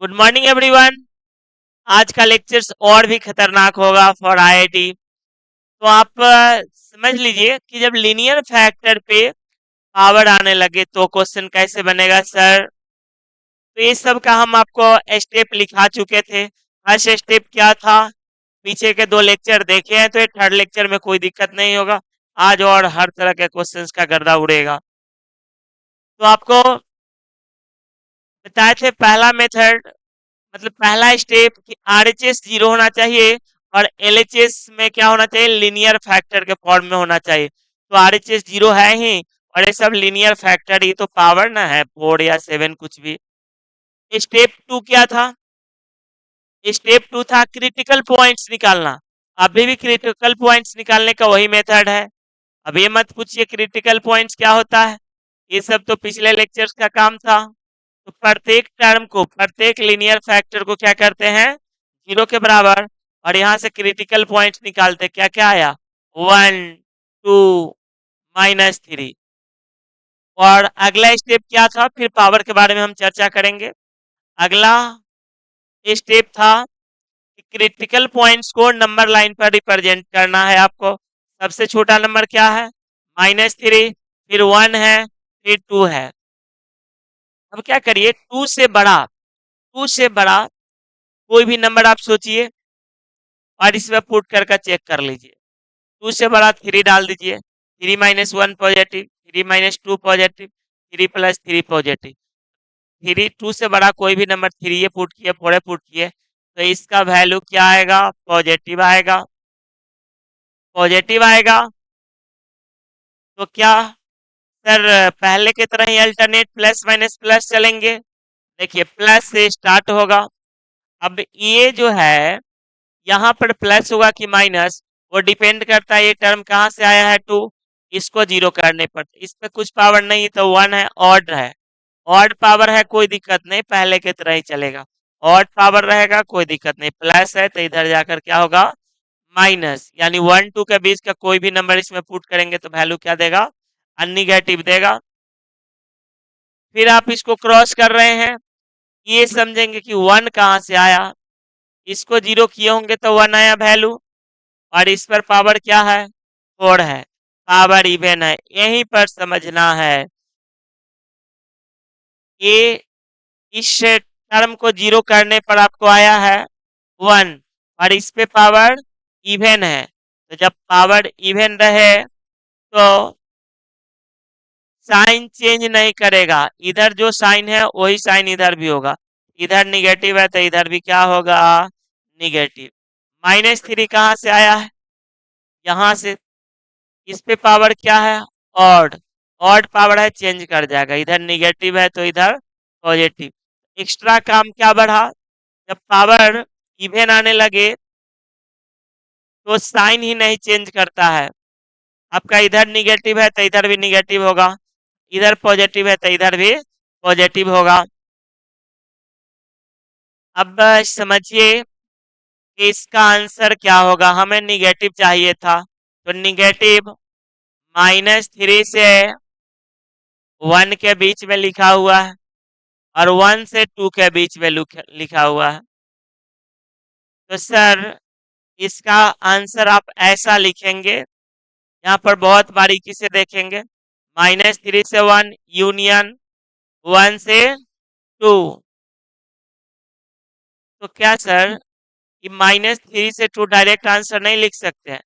Good morning everyone. आज का lectures और भी खतरनाक होगा फॉर आईआईटी। तो आप समझ लीजिए कि जब लीनियर फैक्टर पे पावर आने लगे तो क्वेश्चन कैसे बनेगा सर। तो ये सब का हम आपको स्टेप लिखा चुके थे। फर्स्ट स्टेप क्या था, पीछे के दो लेक्चर देखे हैं, तो ये थर्ड लेक्चर में कोई दिक्कत नहीं होगा। आज और हर तरह के क्वेश्चंस का गर्दा उड़ेगा। तो आपको बताए थे पहला मेथड, मतलब पहला स्टेप कि आरएचएस जीरो होना चाहिए और एलएचएस में क्या होना चाहिए, लीनियर फैक्टर के फॉर्म में होना चाहिए। तो आरएचएस जीरो है ही, और ये सब लीनियर फैक्टर, ये तो पावर ना है 4 या 7 कुछ भी। स्टेप टू क्या था? स्टेप टू था क्रिटिकल पॉइंट्स निकालना। अभी भी क्रिटिकल पॉइंट्स निकालने का वही मेथड है। अब ये मत पूछिए क्रिटिकल पॉइंट्स क्या होता है, ये सब तो पिछले लेक्चर्स का काम था। तो प्रत्येक टर्म को, प्रत्येक लीनियर फैक्टर को क्या करते हैं, जीरो के बराबर, और यहां से क्रिटिकल पॉइंट्स निकालते। क्या क्या आया, 1 2 -3। और अगला स्टेप क्या था, फिर पावर के बारे में हम चर्चा करेंगे। अगला स्टेप था कि क्रिटिकल पॉइंट्स को नंबर लाइन पर रिप्रेजेंट करना है आपको। सबसे छोटा नंबर क्या है, -3, फिर 1 है, फिर 2 है। अब क्या करिए, टू से बड़ा कोई भी नंबर आप सोचिए और इसमें पुट करके चेक कर लीजिए। 2 से बड़ा 3 डाल दीजिए, 3 - 1 पॉजिटिव, 3 - 2 पॉजिटिव, 3 + 3 पॉजिटिव। 2 से बड़ा कोई भी नंबर 3 ये पुट किए, 4 पुट किए, तो इसका वैल्यू क्या आएगा, पॉजिटिव आएगा। पॉजिटिव आएगा तो क्या सर पहले की तरह ही अल्टरनेट प्लस माइनस प्लस चलेंगे? देखिए प्लस से स्टार्ट होगा। अब ये जो है, यहाँ पर प्लस होगा कि माइनस, वो डिपेंड करता है ये टर्म कहाँ से आया है, 2। इसको जीरो करने पर इस पे कुछ पावर नहीं, तो 1 है, ऑड है। ऑड पावर है कोई दिक्कत नहीं, पहले की तरह ही चलेगा। ऑड पावर रहेगा कोई दिक्कत नहीं, प्लस है तो इधर जाकर क्या होगा, माइनस। यानी 1 2 के बीच का कोई भी नंबर इसमें पुट करेंगे तो वैल्यू क्या देगा, अननिगेटिव देगा। फिर आप इसको क्रॉस कर रहे हैं, ये समझेंगे कि 1 कहाँ से आया। इसको जीरो किए होंगे तो 1 आया वैल्यू, और इस पर पावर क्या है, 4 है। पावर इवन है, यहीं पर समझना है। ये इस टर्म को जीरो करने पर आपको आया है 1, और इस पे पावर इवन है। तो जब पावर इवन रहे तो साइन चेंज नहीं करेगा, इधर जो साइन है वही साइन इधर भी होगा। इधर निगेटिव है तो इधर भी क्या होगा, निगेटिव। -3 कहाँ से आया है, यहाँ से। इस पे पावर क्या है, ऑड। ऑड पावर है, चेंज कर जाएगा, इधर निगेटिव है तो इधर पॉजिटिव। एक्स्ट्रा काम क्या बढ़ा, जब पावर इवन आने लगे तो साइन ही नहीं चेंज करता है। आपका इधर निगेटिव है तो इधर भी निगेटिव होगा, इधर पॉजिटिव है तो इधर भी पॉजिटिव होगा। अब समझिए कि इसका आंसर क्या होगा। हमें निगेटिव चाहिए था, तो निगेटिव -3 से 1 के बीच में लिखा हुआ है, और 1 से 2 के बीच में लिखा हुआ है। तो सर इसका आंसर आप ऐसा लिखेंगे, यहाँ पर बहुत बारीकी से देखेंगे, -3 से 1 यूनियन 1 से 2। तो क्या सर कि -3 से 2 डायरेक्ट आंसर नहीं लिख सकते हैं?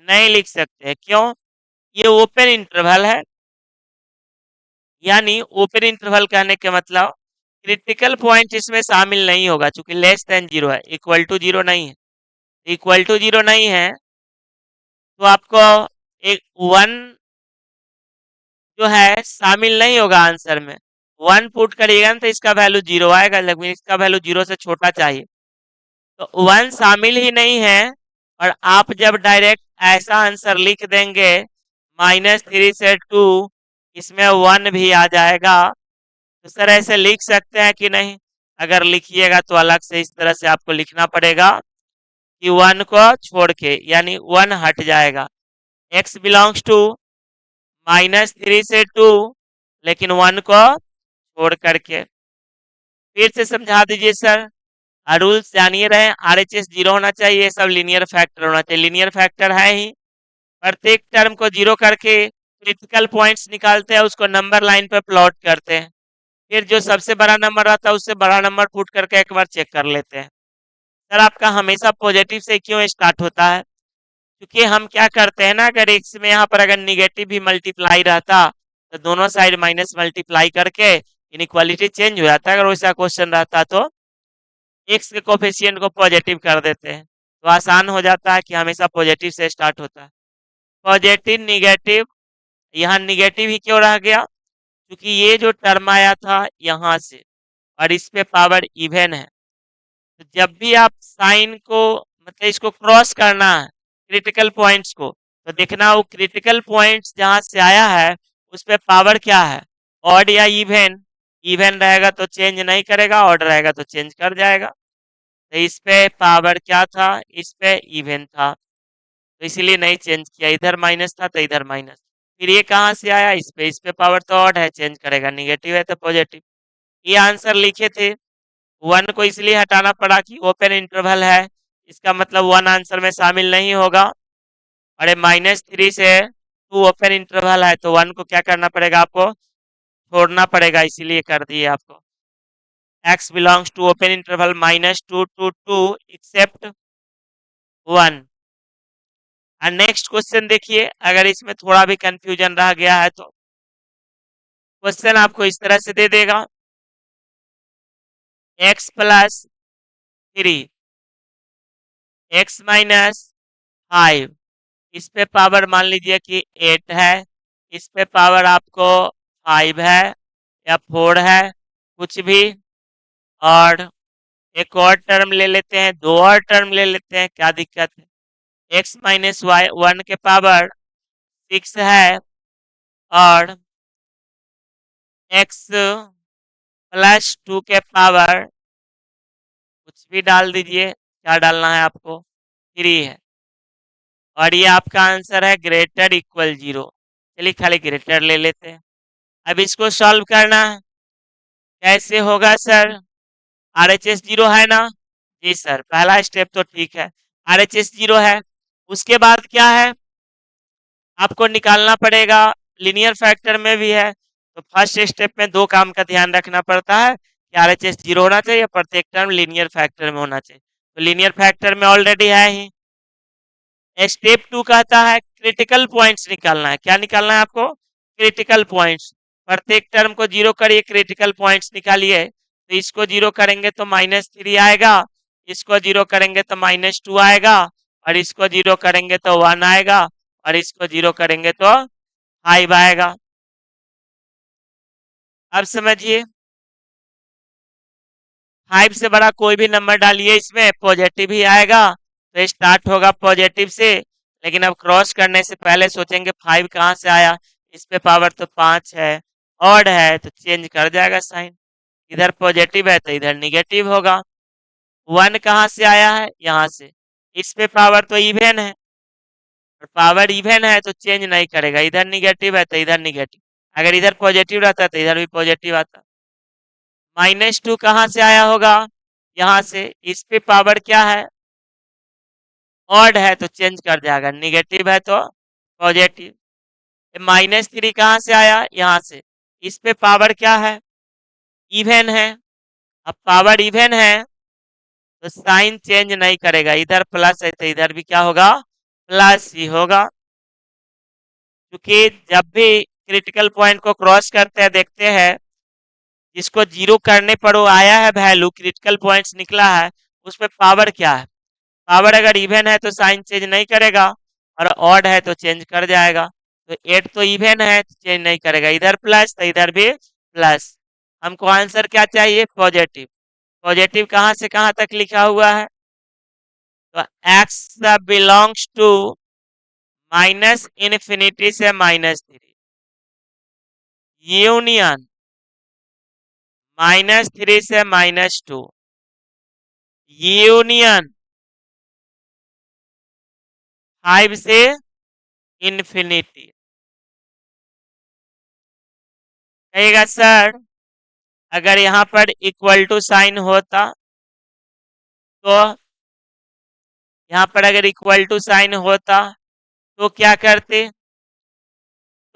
नहीं लिख सकते हैं, क्यों? ये ओपन इंटरवल है। यानी ओपन इंटरवल कहने के मतलब क्रिटिकल पॉइंट इसमें शामिल नहीं होगा, चूंकि लेस देन जीरो है, इक्वल टू जीरो नहीं है। इक्वल टू जीरो नहीं है तो आपको एक 1 जो है शामिल नहीं होगा आंसर में। 1 पुट करिएगा ना तो इसका वैल्यू जीरो आएगा, लेकिन इसका वैल्यू जीरो से छोटा चाहिए, तो 1 शामिल ही नहीं है। और आप जब डायरेक्ट ऐसा आंसर लिख देंगे, -3 से 2, इसमें 1 भी आ जाएगा, तो सर ऐसे लिख सकते हैं कि नहीं? अगर लिखिएगा तो अलग से इस तरह से आपको लिखना पड़ेगा कि 1 को छोड़ के, यानी 1 हट जाएगा। x बिलोंग्स टू -3 से 2, लेकिन 1 को छोड़ करके। फिर से समझा दीजिए सर। रूल्स जानिए रहे, आरएचएस जीरो होना चाहिए, सब लीनियर फैक्टर होना चाहिए, लीनियर फैक्टर है ही। प्रत्येक टर्म को जीरो करके क्रिटिकल पॉइंट्स निकालते हैं, उसको नंबर लाइन पर प्लॉट करते हैं, फिर जो सबसे बड़ा नंबर आता है उससे बड़ा नंबर पुट करके एक बार चेक कर लेते हैं। सर आपका हमेशा पॉजिटिव से क्यों स्टार्ट होता है? क्योंकि हम क्या करते हैं ना, अगर एक्स में यहाँ पर अगर निगेटिव भी मल्टीप्लाई रहता तो दोनों साइड माइनस मल्टीप्लाई करके इनइक्वालिटी चेंज हो जाता है। अगर वैसा क्वेश्चन रहता तो एक्स के कोफिशिएंट को पॉजिटिव कर देते हैं, तो आसान हो जाता है कि हमेशा पॉजिटिव से स्टार्ट होता है। पॉजिटिव निगेटिव, यहाँ निगेटिव ही क्यों रह गया? क्योंकि ये जो टर्म आया था यहाँ से और इस पे पावर इवन है, तो जब भी आप साइन को मतलब इसको क्रॉस करना है क्रिटिकल पॉइंट्स को, तो देखना वो क्रिटिकल पॉइंट्स जहां से आया है उस पे पावर क्या है, ऑड या इवन। इवन रहेगा तो चेंज नहीं करेगा, ऑड रहेगा तो चेंज कर जाएगा। तो इस पे पावर क्या था, इस पे इवन था, तो इसीलिए नहीं चेंज किया, इधर माइनस था तो इधर माइनस। फिर ये कहाँ से आया, इस पे पावर तो ऑड है, चेंज करेगा, निगेटिव है तो पॉजिटिव। ये आंसर लिखे थे। वन को इसलिए हटाना पड़ा कि ओपन इंटरवल है, इसका मतलब वन आंसर में शामिल नहीं होगा। अरे -3 से 2 ओपन इंटरवल है, तो वन को क्या करना पड़ेगा, आपको छोड़ना पड़ेगा, इसीलिए कर दिए आपको। x belongs to open interval -2 to 2 except 1। और नेक्स्ट क्वेश्चन देखिए, अगर इसमें थोड़ा भी कंफ्यूजन रह गया है तो क्वेश्चन आपको इस तरह से दे देगा, x+3 x-5, इस पे पावर मान लीजिए कि 8 है, इस पे पावर आपको 5 है या 4 है, कुछ भी। और एक और टर्म ले लेते हैं, दो और टर्म ले लेते हैं, क्या दिक्कत है। x-1 के पावर 6 है और x+2 के पावर कुछ भी डाल दीजिए, क्या डालना है आपको, 3 है। और ये आपका आंसर है ग्रेटर इक्वल 0। चलिए खाली ग्रेटर ले लेते हैं। अब इसको सॉल्व करना है, कैसे होगा सर? आरएचएस जीरो है ना? जी सर, पहला स्टेप तो ठीक है, आरएचएस जीरो है। उसके बाद क्या है, आपको निकालना पड़ेगा, लीनियर फैक्टर में भी है। तो फर्स्ट स्टेप में दो काम का ध्यान रखना पड़ता है कि आरएचएस जीरो होना चाहिए, प्रत्येक टर्म लीनियर फैक्टर में होना चाहिए। तो लीनियर फैक्टर में ऑलरेडी है ही। स्टेप 2 कहता है क्रिटिकल पॉइंट्स निकालना है। क्या निकालना है आपको? Critical points. प्रत्येक टर्म को जीरो करिए, क्रिटिकल पॉइंट्स निकालिए। तो इसको जीरो करेंगे तो -3 आएगा, इसको जीरो करेंगे तो -2 आएगा, और इसको जीरो करेंगे तो 1 आएगा, और इसको जीरो करेंगे तो 5 आएगा। अब समझिए, 5 से बड़ा कोई भी नंबर डालिए, इसमें पॉजिटिव ही आएगा, तो स्टार्ट होगा पॉजिटिव से। लेकिन अब क्रॉस करने से पहले सोचेंगे 5 कहाँ से आया, इस पे पावर तो 5 है, ऑड है तो चेंज कर जाएगा साइन, इधर पॉजिटिव है तो इधर निगेटिव होगा। 1 कहाँ से आया है, यहाँ से, इस पे पावर तो इवन है, और पावर इवन है तो चेंज नहीं करेगा, इधर निगेटिव है तो इधर निगेटिव, अगर इधर पॉजिटिव रहता तो इधर भी पॉजिटिव आता। -2 कहाँ से आया होगा, यहाँ से, इस पे पावर क्या है, ऑड है तो चेंज कर जाएगा, निगेटिव है तो पॉजिटिव। -3 कहाँ से आया, यहाँ से, इस पे पावर क्या है, इवन है। अब पावर इवन है तो साइन चेंज नहीं करेगा, इधर प्लस है तो इधर भी क्या होगा, प्लस ही होगा। क्योंकि जब भी क्रिटिकल पॉइंट को क्रॉस करते हैं, देखते हैं जिसको जीरो करने पर वो आया है वैल्यू, क्रिटिकल पॉइंट्स निकला है, उसमें पावर क्या है। पावर अगर इवन है तो साइन चेंज नहीं करेगा, और ऑड है तो चेंज कर जाएगा। तो 8 तो इवन है तो चेंज नहीं करेगा, इधर प्लस तो इधर भी प्लस। हमको आंसर क्या चाहिए, पॉजिटिव। पॉजिटिव कहाँ से कहाँ तक लिखा हुआ है, तो एक्स बिलोंग्स टू -∞ से -3, यूनियन -3 से -2, यूनियन 5 से इन्फिनिटी। कहेगा सर अगर यहाँ पर इक्वल टू साइन होता तो यहाँ पर अगर इक्वल टू साइन होता तो क्या करते,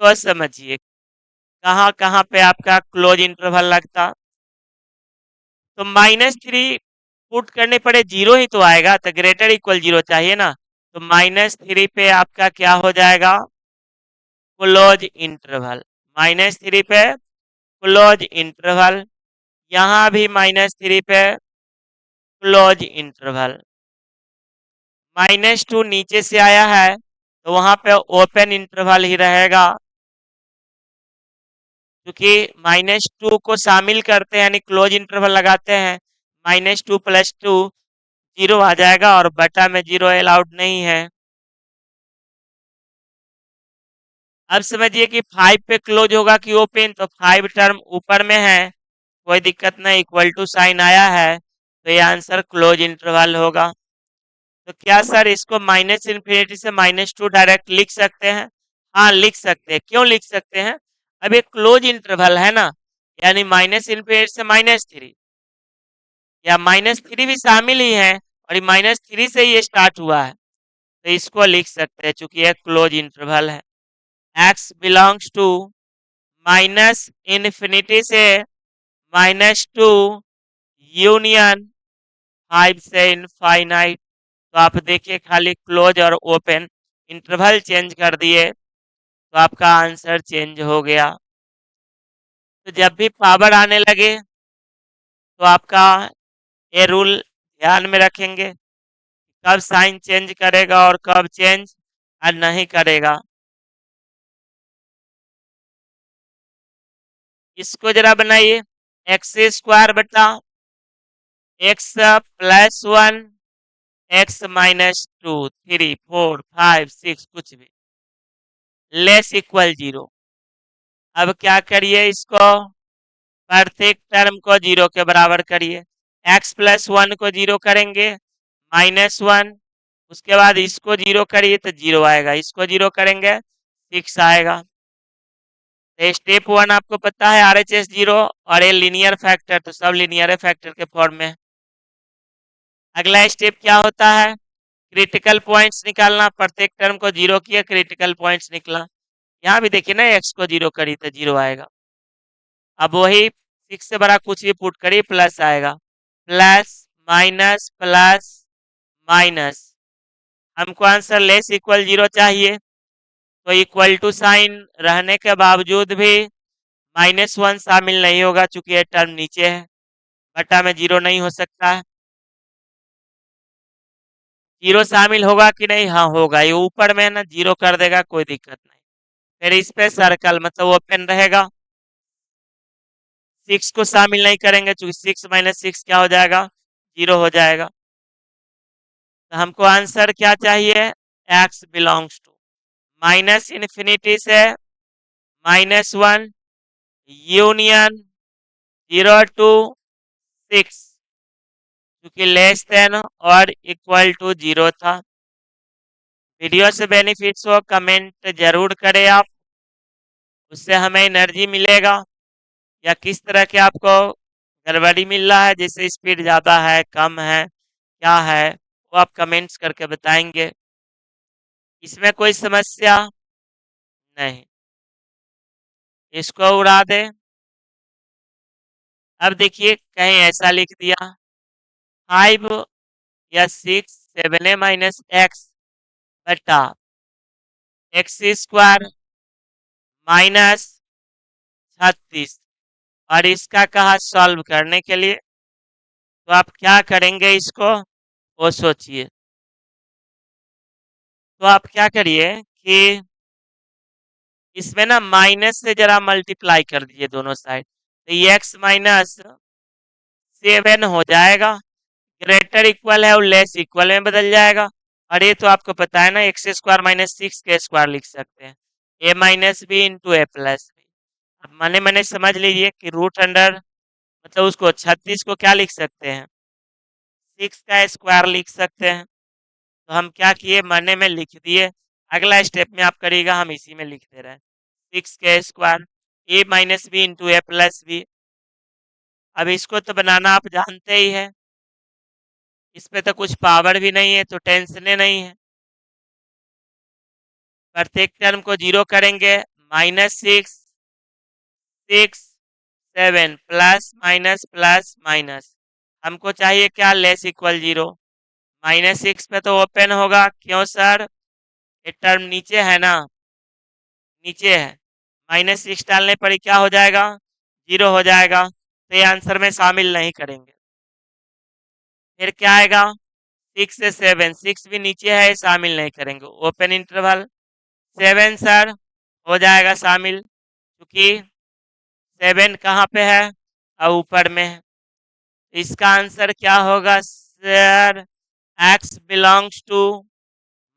तो समझिए कहाँ कहाँ पे आपका क्लोज इंटरवल लगता। तो -3 पुट करने पड़े, जीरो ही तो आएगा, तो ग्रेटर इक्वल जीरो चाहिए ना। तो -3 पे आपका क्या हो जाएगा, क्लोज इंटरवल। -3 पे क्लोज इंटरवल, यहाँ भी -3 पे क्लोज इंटरवल। -2 नीचे से आया है तो वहां पे ओपन इंटरवल ही रहेगा, क्योंकि -2 को शामिल करते हैं यानी क्लोज इंटरवल लगाते हैं। -2 + 2 जीरो आ जाएगा और बटा में जीरो अलाउड नहीं है। अब समझिए कि 5 पे क्लोज होगा कि ओपन, तो 5 टर्म ऊपर में है, कोई दिक्कत नहीं, इक्वल टू साइन आया है तो ये आंसर क्लोज इंटरवल होगा। तो क्या सर इसको -∞ से -2 डायरेक्ट लिख सकते हैं? हाँ लिख सकते हैं। क्यों लिख सकते हैं, अब ये क्लोज इंटरवल है ना, यानी -∞ से -3 या -3 भी शामिल ही है, और ये -3 से ही स्टार्ट हुआ है, तो इसको लिख सकते हैं चूंकि ये क्लोज इंटरवल है। x बिलोंग्स टू -∞ से -2 यूनियन 5 से इनफाइनाइट। तो आप देखिए खाली क्लोज और ओपन इंटरवल चेंज कर दिए तो आपका आंसर चेंज हो गया। तो जब भी पावर आने लगे तो आपका ये रूल ध्यान में रखेंगे, कब साइन चेंज करेगा और कब चेंज और नहीं करेगा। इसको जरा बनाइए, x² बटा x+1 x-2 3 4 5 6 कुछ भी लेस इक्वल जीरो। अब क्या करिए, इसको प्रत्येक टर्म को जीरो के बराबर करिए। x+1 को जीरो करेंगे -1, उसके बाद इसको जीरो करिए तो जीरो आएगा, इसको जीरो करेंगे 6 आएगा। तो स्टेप 1 आपको पता है RHS जीरो, और ये लीनियर फैक्टर, तो सब लीनियर फैक्टर के फॉर्म में। अगला स्टेप क्या होता है, क्रिटिकल पॉइंट्स निकालना। प्रत्येक टर्म को जीरो किया, क्रिटिकल पॉइंट्स निकला। यहाँ भी देखिए ना, एक्स को जीरो करी तो जीरो आएगा। अब वही 6 से बड़ा कुछ भी पुट करिए, प्लस आएगा, प्लस माइनस प्लस माइनस। हमको आंसर लेस इक्वल जीरो चाहिए, तो इक्वल टू साइन रहने के बावजूद भी -1 शामिल नहीं होगा चूंकि ये टर्म नीचे है, बटा में जीरो नहीं हो सकता है। जीरो शामिल होगा कि नहीं, हाँ होगा, ये ऊपर में है ना, जीरो कर देगा कोई दिक्कत नहीं। फिर इस पे सर्कल मतलब ओपन रहेगा, 6 को शामिल नहीं करेंगे क्योंकि 6 - 6 क्या हो जाएगा, जीरो हो जाएगा। तो हमको आंसर क्या चाहिए, x बिलोंग्स टू -∞ से -1 यूनियन 0 to 6, क्योंकि लेस देन और इक्वल टू जीरो था। वीडियो से बेनिफिट्स हो कमेंट जरूर करें आप, उससे हमें एनर्जी मिलेगा। या किस तरह के आपको गड़बड़ी मिल रहा है, जैसे स्पीड ज़्यादा है कम है क्या है, वो आप कमेंट्स करके बताएंगे। इसमें कोई समस्या नहीं, इसको उड़ा दे। अब देखिए कहीं ऐसा लिख दिया 5 या 6 7a-x बटा x² -36, और इसका कहा सॉल्व करने के लिए, तो आप क्या करेंगे इसको वो सोचिए। तो आप क्या करिए कि इसमें ना माइनस से जरा मल्टीप्लाई कर दीजिए दोनों साइड, तो ये x-7 हो जाएगा, ग्रेटर इक्वल है और लेस इक्वल में बदल जाएगा। और ये तो आपको पता है ना, x² - 6 के स्क्वायर लिख सकते हैं, a-b इंटू a+b। अब मने मने समझ लीजिए कि रूट अंडर मतलब उसको 36 को क्या लिख सकते हैं, 6 का स्क्वायर लिख सकते हैं। तो हम क्या किए, मने में लिख दिए। अगला स्टेप में आप करिएगा, हम इसी में लिखते रहे 6 के स्क्वायर a-b इंटू a+b। अब इसको तो बनाना आप जानते ही है, इसमें तो कुछ पावर भी नहीं है तो टेंशन नहीं है। प्रत्येक टर्म को जीरो करेंगे, -6 6 7 प्लस माइनस। हमको चाहिए क्या, लेस इक्वल जीरो। -6 पे तो ओपन होगा, क्यों सर, ये टर्म नीचे है ना, नीचे है, -6 डालने पर ही क्या हो जाएगा, जीरो हो जाएगा, तो ये आंसर में शामिल नहीं करेंगे। फिर क्या आएगा, 6 से 7, 6 भी नीचे है, शामिल नहीं करेंगे। ओपन इंटरवल 7 सर हो जाएगा शामिल, क्योंकि 7 कहाँ पे है, और ऊपर में है। इसका आंसर क्या होगा sir, x belongs to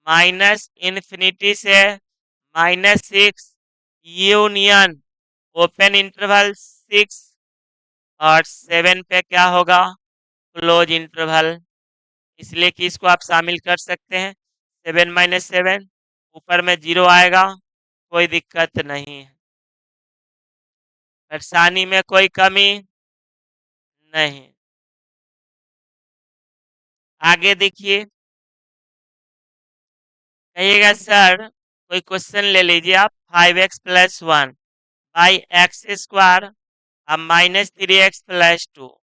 -infinity से -6 यूनियन ओपन इंटरवल 6 और 7 पे क्या होगा, क्लोज इंटरवल। इसलिए कि इसको आप शामिल कर सकते हैं, 7 - 7 ऊपर में जीरो आएगा, कोई दिक्कत नहीं है, परेशानी में कोई कमी नहीं। आगे देखिए, कहिएगा सर कोई क्वेश्चन ले लीजिए आप, 5x+1 बाई एक्स स्क्वायर अब -3x+2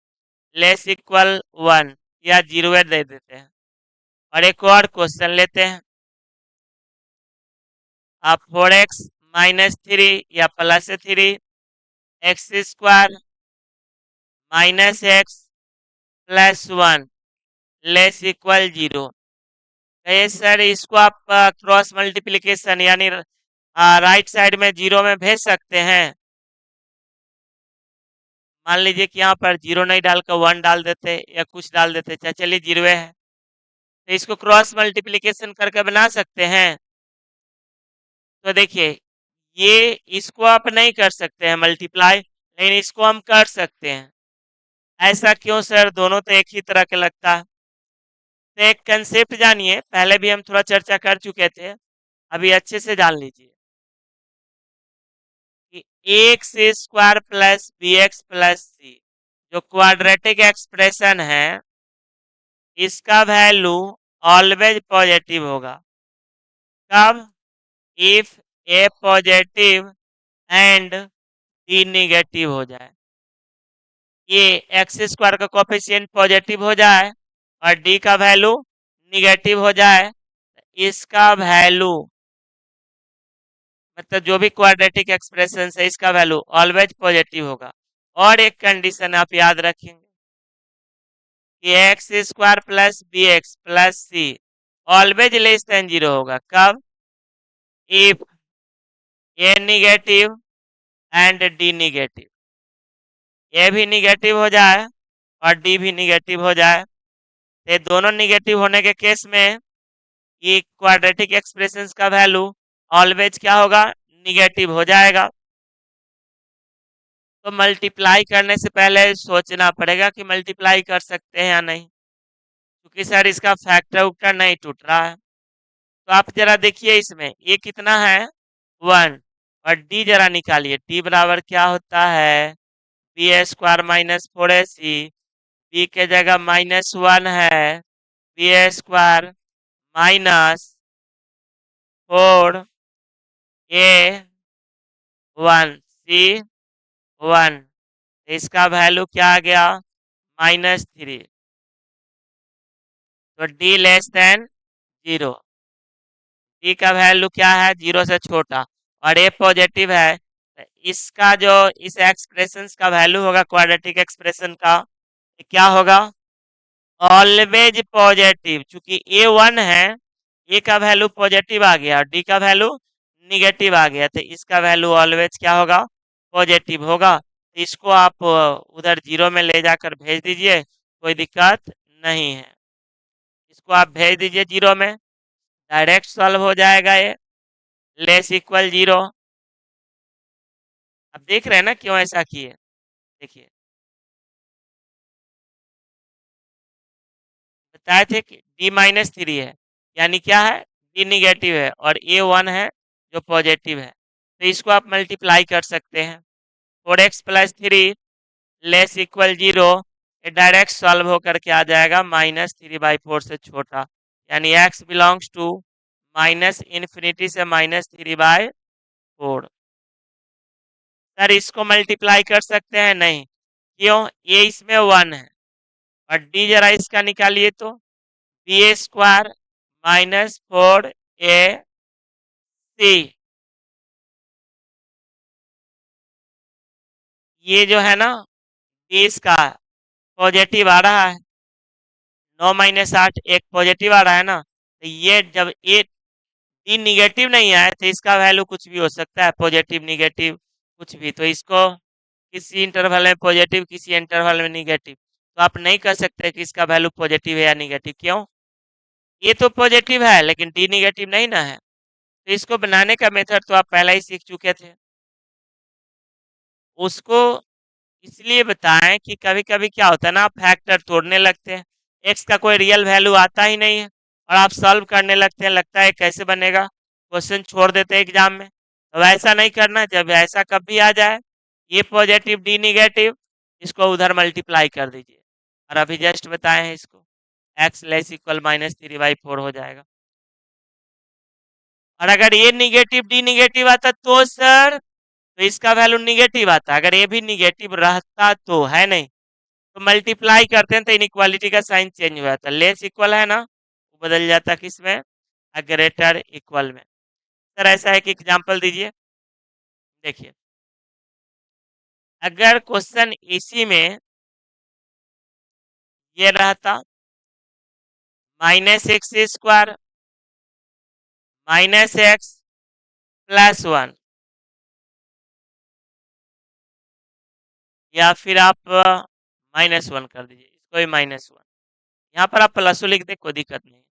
लेस इक्वल 1 या 0 दे देते हैं। और एक और क्वेश्चन लेते हैं, आप 4x-3 या +3 x square -x+1 less equal 0। कहिए सर इसको आप क्रॉस मल्टीप्लिकेशन यानी राइट साइड में जीरो में भेज सकते हैं। मान लीजिए कि यहाँ पर जीरो नहीं डालकर 1 डाल देते या कुछ डाल देते, चलिए जीरो है, तो इसको क्रॉस मल्टीप्लिकेशन करके बना सकते हैं। तो देखिए, ये इसको आप नहीं कर सकते हैं मल्टीप्लाई, लेकिन इसको हम कर सकते हैं। ऐसा क्यों सर, दोनों तो एक ही तरह के लगता है। तो एक कंसेप्ट जानिए, पहले भी हम थोड़ा चर्चा कर चुके थे, अभी अच्छे से जान लीजिए कि x square plus b x plus c जो क्वाड्रेटिक एक्सप्रेशन है, इसका वैल्यू ऑलवेज पॉजिटिव होगा। कब, if A positive and d negative हो जाए, ये एक्स स्क्वायर का कोफिशिएंट पॉजिटिव हो जाए और डी का वैल्यू निगेटिव हो जाए, इसका वैल्यू मतलब जो भी क्वाड्रेटिक एक्सप्रेशन है इसका वैल्यू ऑलवेज पॉजिटिव होगा। और एक कंडीशन आप याद रखेंगे कि x square plus b x plus c always less than zero होगा। कब, if a negative and d negative, a भी निगेटिव हो जाए और डी भी निगेटिव हो जाए, तो दोनों निगेटिव होने के केस में ये क्वाड्रेटिक एक्सप्रेशंस का वैल्यू ऑलवेज क्या होगा, निगेटिव हो जाएगा। तो मल्टीप्लाई करने से पहले सोचना पड़ेगा कि मल्टीप्लाई कर सकते हैं या नहीं, क्योंकि सर इसका फैक्टर उक्टर नहीं टूट रहा है। तो आप जरा देखिए, इसमें ये कितना है, 1, और डी जरा निकालिए, डी बराबर क्या होता है, बी स्क्वायर -4ac, बी के जगह -1 है, बी स्क्वायर -4a1c1, इसका वैल्यू क्या आ गया, -3, तो D less than zero, D का वैल्यू क्या है, जीरो से छोटा, और ए पॉजिटिव है, तो इसका जो इस एक्सप्रेशन का वैल्यू होगा क्वाड्रेटिक एक्सप्रेशन का, ये क्या होगा, ऑलवेज पॉजिटिव। चूंकि ए 1 है, ए का वैल्यू पॉजिटिव आ गया और डी का वैल्यू निगेटिव आ गया, तो इसका वैल्यू ऑलवेज क्या होगा, पॉजिटिव होगा। तो इसको आप उधर जीरो में ले जाकर भेज दीजिए, कोई दिक्कत नहीं है, इसको आप भेज दीजिए जीरो में, डायरेक्ट सॉल्व हो जाएगा ये, लेस इक्वल जीरो। अब देख रहे हैं ना क्यों ऐसा किए, देखिए बताए थे कि D-3 है, यानी क्या है, डी निगेटिव है और ए 1 है जो पॉजिटिव है, तो इसको आप मल्टीप्लाई कर सकते हैं। 4x+3 लेस इक्वल 0, ये डायरेक्ट सॉल्व होकर के आ जाएगा -3/4 से छोटा, यानी x बिलोंग्स टू -इन्फिनिटी से -3/4। सर इसको मल्टीप्लाई कर सकते हैं? नहीं, क्यों? ये इसमें 1 है और d जरा इसका निकालिए तो, b² -4ac, ये जो है ना d इसका पॉजिटिव आ रहा है, 9 - 8 एक पॉजिटिव आ रहा है ना, तो ये जब ये डी निगेटिव नहीं आए तो इसका वैल्यू कुछ भी हो सकता है, पॉजिटिव निगेटिव कुछ भी, तो इसको किसी इंटरवल में पॉजिटिव किसी इंटरवल में निगेटिव, तो आप नहीं कह सकते कि इसका वैल्यू पॉजिटिव है या निगेटिव। क्यों? ये तो पॉजिटिव है लेकिन डी निगेटिव नहीं ना है, तो इसको बनाने का मेथड तो आप पहले ही सीख चुके थे। उसको इसलिए बताएं कि कभी कभी क्या होता है ना, आप फैक्टर तोड़ने लगते हैं, एक्स का कोई रियल वैल्यू आता ही नहीं है और आप सॉल्व करने लगते हैं, लगता है कैसे बनेगा, क्वेश्चन छोड़ देते हैं एग्जाम में। तो ऐसा नहीं करना, जब ऐसा कभी आ जाए ये पॉजिटिव डी निगेटिव, इसको उधर मल्टीप्लाई कर दीजिए, और अभी जस्ट बताए हैं इसको, एक्स लेस इक्वल -3/4 हो जाएगा। और अगर ये निगेटिव डी निगेटिव आता तो सर, तो इसका वैल्यू निगेटिव आता, अगर ये भी निगेटिव रहता तो, है नहीं, तो मल्टीप्लाई करते हैं तो इनइक्वालिटी का साइन चेंज हो जाता, लेस इक्वल है ना वो बदल जाता किसमें, ग्रेटर इक्वल में। सर ऐसा है कि एग्जांपल दीजिए, देखिए अगर क्वेश्चन इसी में ये रहता -x² -x+1, या फिर आप -1 कर दीजिए, इसको भी -1, यहाँ पर आप प्लस लिख दे, कोई दिक्कत नहीं।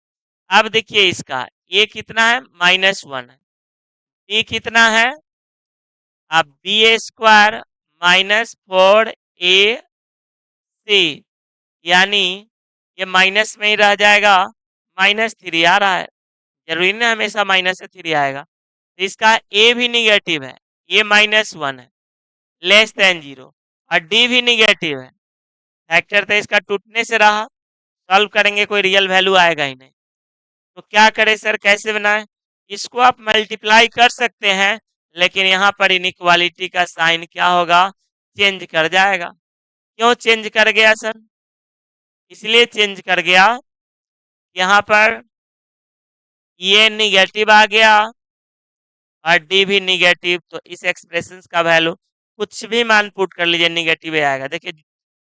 अब देखिए इसका ये कितना है, -1 है, ये कितना है, अब b² -4ac, यानी ये माइनस में ही रह जाएगा, -3 आ रहा है, जरूरी ना हमेशा माइनस से 3 आएगा, तो इसका a भी निगेटिव है, ये -1 है, लेस देन 0, और d भी निगेटिव है, फैक्टर तो इसका टूटने से रहा, सॉल्व करेंगे कोई रियल वैल्यू आएगा ही नहीं, तो क्या करें सर, कैसे बनाएं? इसको आप मल्टीप्लाई कर सकते हैं, लेकिन यहाँ पर इनइक्वालिटी का साइन क्या होगा, चेंज कर जाएगा। क्यों चेंज कर गया सर? इसलिए चेंज कर गया, यहाँ पर ये निगेटिव आ गया और डी भी निगेटिव, तो इस एक्सप्रेशन का वैल्यू कुछ भी मान पुट कर लीजिए निगेटिव आएगा। देखिए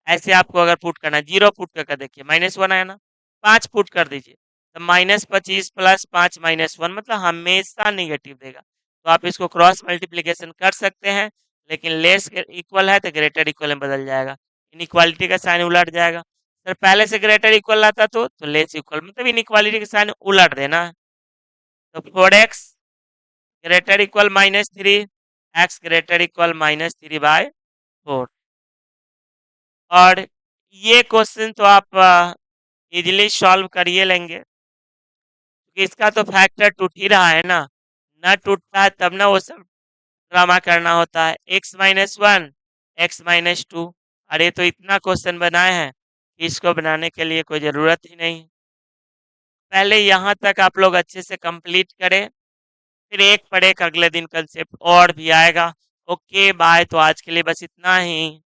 ऐसे आपको अगर पुट करना है, 0 पुट करके देखिए, -1 आया ना, 5 पुट कर दीजिए, तो -25 + 5 -1, मतलब हमेशा निगेटिव देगा। तो आप इसको क्रॉस मल्टीप्लीकेशन कर सकते हैं, लेकिन लेस इक्वल है तो ग्रेटर इक्वल में बदल जाएगा, इनइक्वालिटी का साइन उलट जाएगा। सर पहले से ग्रेटर इक्वल आता तो लेस इक्वल, मतलब इनइक्वालिटी का साइन उलट देना है, तो 4x greater equal -3, x greater equal -3/4। और ये क्वेश्चन तो आप इजीली सॉल्व करिए लेंगे, क्योंकि इसका तो फैक्टर टूट ही रहा है ना, ना टूटता है तब ना वो सब ड्रामा करना होता है, x-1 x-2, अरे तो इतना क्वेश्चन बनाए हैं, इसको बनाने के लिए कोई ज़रूरत ही नहीं। पहले यहाँ तक आप लोग अच्छे से कंप्लीट करें, फिर एक पर एक अगले दिन कंसेप्ट और भी आएगा। ओके बाय, तो आज के लिए बस इतना ही।